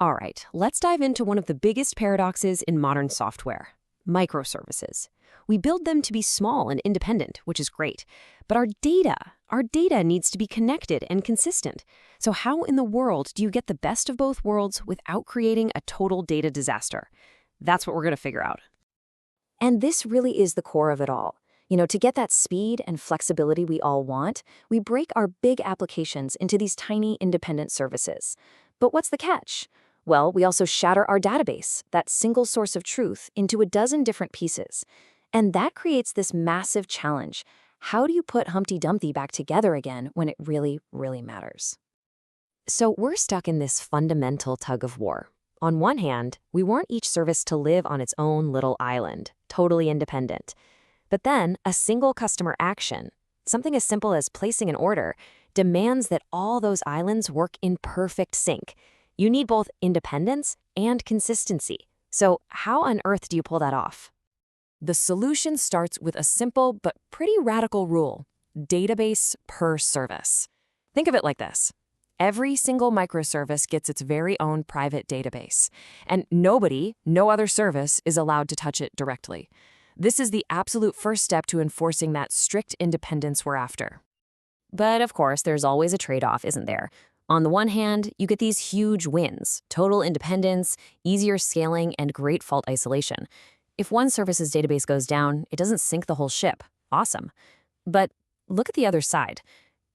All right, let's dive into one of the biggest paradoxes in modern software: microservices. We build them to be small and independent, which is great. But our data needs to be connected and consistent. So how in the world do you get the best of both worlds without creating a total data disaster? That's what we're going to figure out. And this really is the core of it all. To get that speed and flexibility we all want, we break our big applications into these tiny independent services. But what's the catch? Well, we also shatter our database, that single source of truth, into a dozen different pieces. And that creates this massive challenge. How do you put Humpty Dumpty back together again when it really, really matters? So we're stuck in this fundamental tug of war. On one hand, we want each service to live on its own little island, totally independent. But then, a single customer action, something as simple as placing an order, demands that all those islands work in perfect sync. You need both independence and consistency. So how on earth do you pull that off? The solution starts with a simple but pretty radical rule: database per service. Think of it like this. Every single microservice gets its very own private database, and no other service is allowed to touch it directly. This is the absolute first step to enforcing that strict independence we're after. But of course, there's always a trade-off, isn't there? On the one hand, you get these huge wins: total independence, easier scaling, and great fault isolation. If one service's database goes down, it doesn't sink the whole ship. Awesome. But look at the other side.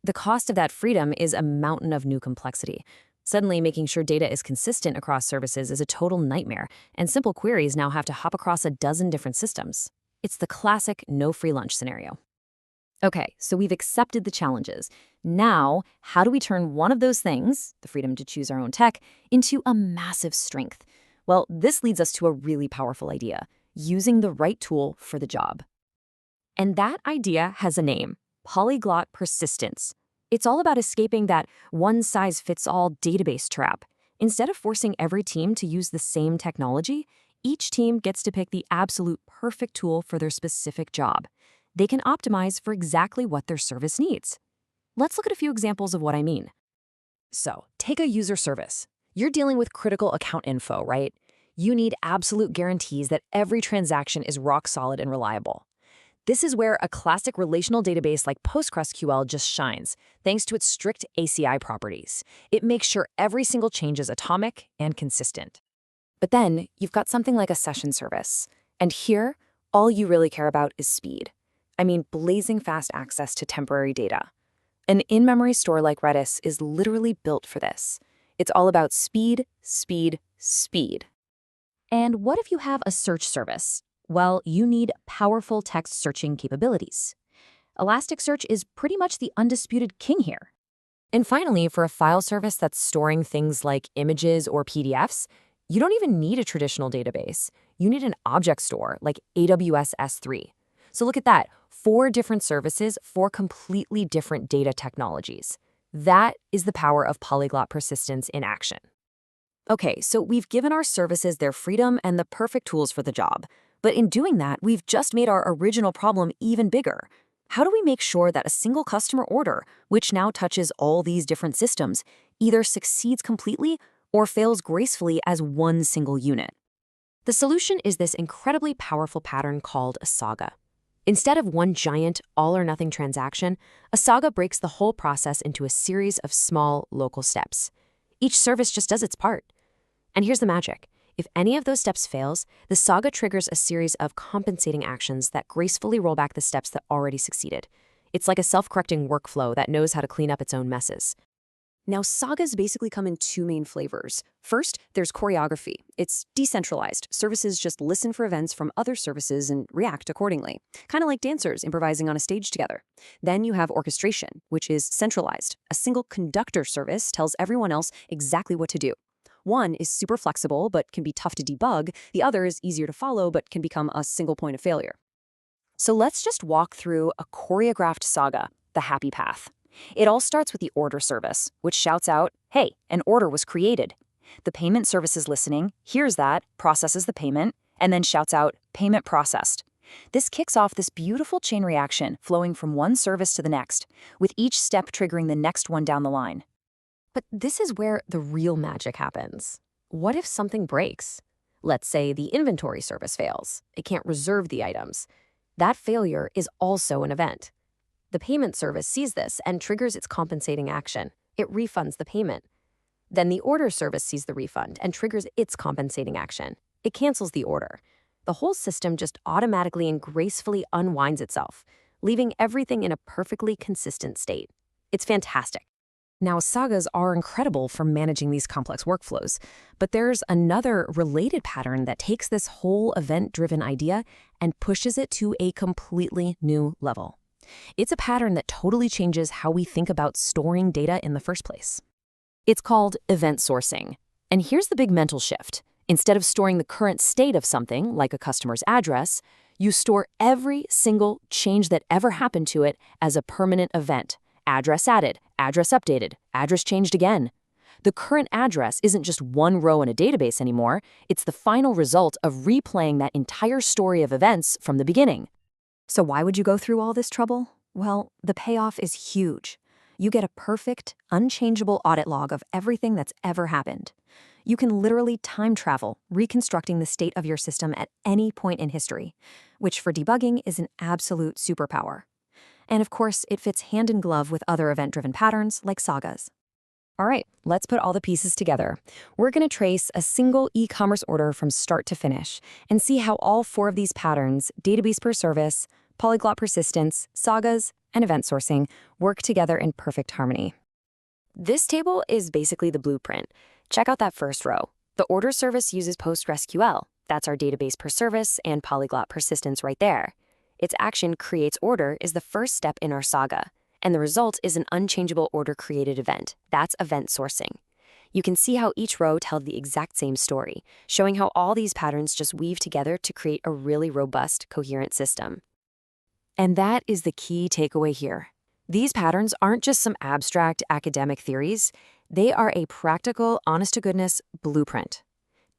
The cost of that freedom is a mountain of new complexity. Suddenly, making sure data is consistent across services is a total nightmare, and simple queries now have to hop across a dozen different systems. It's the classic no free lunch scenario. Okay, so we've accepted the challenges. Now, how do we turn one of those things, the freedom to choose our own tech, into a massive strength? Well, this leads us to a really powerful idea: using the right tool for the job. And that idea has a name: polyglot persistence. It's all about escaping that one-size-fits-all database trap. Instead of forcing every team to use the same technology, each team gets to pick the absolute perfect tool for their specific job. They can optimize for exactly what their service needs. Let's look at a few examples of what I mean. So, take a user service. You're dealing with critical account info, right? You need absolute guarantees that every transaction is rock solid and reliable. This is where a classic relational database like PostgreSQL just shines, thanks to its strict ACI properties. It makes sure every single change is atomic and consistent. But then you've got something like a session service. And here, all you really care about is speed. I mean, blazing fast access to temporary data. An in-memory store like Redis is literally built for this. It's all about speed, speed, speed. And what if you have a search service? Well, you need powerful text searching capabilities. Elasticsearch is pretty much the undisputed king here. And finally, for a file service that's storing things like images or PDFs, you don't even need a traditional database. You need an object store like AWS S3. So look at that: 4 different services, 4 completely different data technologies. That is the power of polyglot persistence in action. Okay, so we've given our services their freedom and the perfect tools for the job. But in doing that, we've just made our original problem even bigger. How do we make sure that a single customer order, which now touches all these different systems, either succeeds completely or fails gracefully as one single unit? The solution is this incredibly powerful pattern called a saga. Instead of one giant all-or-nothing transaction, a saga breaks the whole process into a series of small, local steps. Each service just does its part. And here's the magic. If any of those steps fails, the saga triggers a series of compensating actions that gracefully roll back the steps that already succeeded. It's like a self-correcting workflow that knows how to clean up its own messes. Now, sagas basically come in 2 main flavors. First, there's choreography. It's decentralized. Services just listen for events from other services and react accordingly, kind of like dancers improvising on a stage together. Then you have orchestration, which is centralized. A single conductor service tells everyone else exactly what to do. One is super flexible but can be tough to debug. The other is easier to follow but can become a single point of failure. So let's just walk through a choreographed saga, the happy path. It all starts with the order service, which shouts out, "Hey, an order was created." The payment service is listening, hears that, processes the payment, and then shouts out, "Payment processed." This kicks off this beautiful chain reaction flowing from one service to the next, with each step triggering the next one down the line. But this is where the real magic happens. what if something breaks? Let's say the inventory service fails. It can't reserve the items. That failure is also an event. The payment service sees this and triggers its compensating action. It refunds the payment. Then the order service sees the refund and triggers its compensating action. It cancels the order. The whole system just automatically and gracefully unwinds itself, leaving everything in a perfectly consistent state. It's fantastic. Now, sagas are incredible for managing these complex workflows, but there's another related pattern that takes this whole event-driven idea and pushes it to a completely new level. It's a pattern that totally changes how we think about storing data in the first place. It's called event sourcing. And here's the big mental shift. Instead of storing the current state of something, like a customer's address, you store every single change that ever happened to it as a permanent event. Address added, address updated, address changed again. The current address isn't just one row in a database anymore, it's the final result of replaying that entire story of events from the beginning. So why would you go through all this trouble? Well, the payoff is huge. You get a perfect, unchangeable audit log of everything that's ever happened. You can literally time travel, reconstructing the state of your system at any point in history, which for debugging is an absolute superpower. And of course, it fits hand in glove with other event-driven patterns like sagas. All right, let's put all the pieces together. We're going to trace a single e-commerce order from start to finish and see how all 4 of these patterns, database per service, polyglot persistence, sagas, and event sourcing, work together in perfect harmony. This table is basically the blueprint. Check out that first row. The order service uses PostgreSQL. That's our database per service and polyglot persistence right there. Its action creates order is the first step in our saga, and the result is an unchangeable order created event. That's event sourcing. You can see how each row tells the exact same story, showing how all these patterns just weave together to create a really robust, coherent system. And that is the key takeaway here. These patterns aren't just some abstract academic theories. They are a practical, honest-to-goodness blueprint.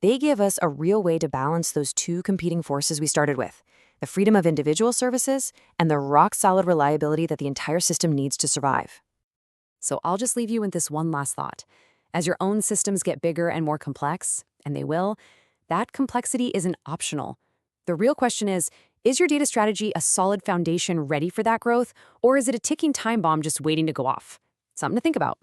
They give us a real way to balance those 2 competing forces we started with, the freedom of individual services and the rock-solid reliability that the entire system needs to survive. So I'll just leave you with this one last thought. As your own systems get bigger and more complex, and they will, that complexity isn't optional. The real question is your data strategy a solid foundation ready for that growth, or is it a ticking time bomb just waiting to go off? Something to think about.